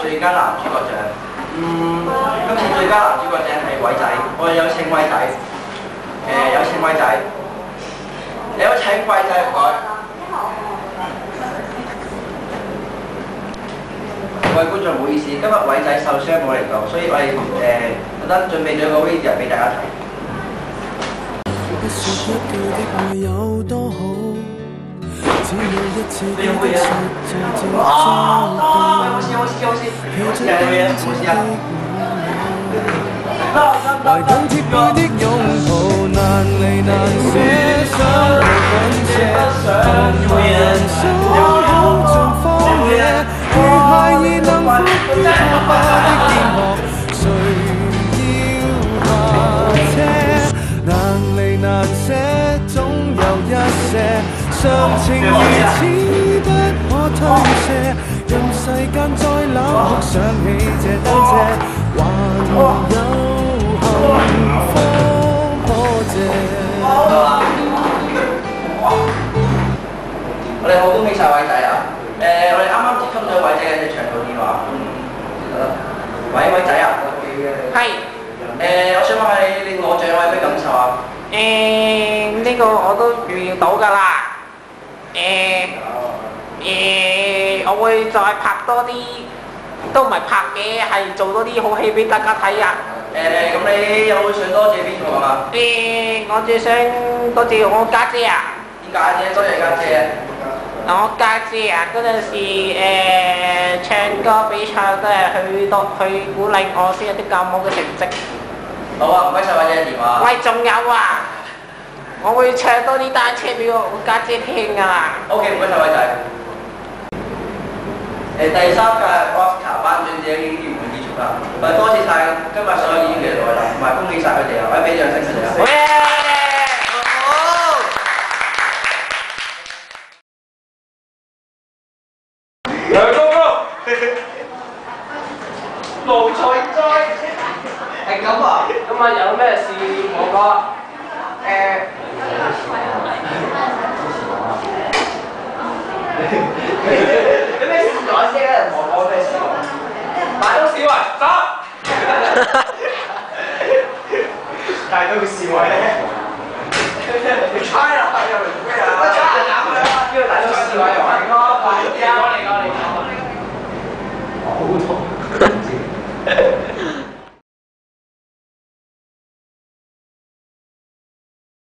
最佳男主角獎。今次最佳男主角獎係偉仔，我哋有請偉仔，有請偉仔，有請偉仔唔該。各位觀眾唔好意思，今日偉仔受傷冇嚟到，所以我哋特登準備咗個 video 俾大家睇。懷抱貼背的擁抱，難離難捨，想無感謝，同人所有盡荒野，如孩兒能撫於爸爸的肩膊，誰要下車？難離難捨，總有一些常情如此不可推卸，任世間再冷酷想起這單車，還有幸福可借。我哋好恭喜晒偉仔啊！我哋啱啱接通咗偉仔嘅長途電話。喂，偉仔啊！係。我想問下你攞獎有咩感受啊？呢個我都預料到㗎啦。我會再拍多啲，都唔係拍嘅，係做多啲好戲俾大家睇啊！咁你有冇想多謝邊個啊？我最想多謝我家姐啊！點解啫？多謝家姐。我家姐啊，嗰陣時唱歌比賽都係去鼓勵我先有啲咁好嘅成績。好啊，唔該晒偉仔嘅電話。喂，仲有啊！我會唱多啲單車俾我家姐聽㗎啦。OK， 唔該晒偉仔。第3屆 Oscar 頒獎典禮已經圓滿結束啦。多謝晒今日所有演員嘅來臨，同埋恭喜晒佢哋啊！我哋俾掌聲佢哋啊！梁高高，無才哉，係咁啊！咁啊，有咩事我講？有咩事講先啊？我講咩事講？大都市圍，走！大都市圍咧，你猜啦，又嚟咩啊？我猜下諗啦，呢個大都市圍又係。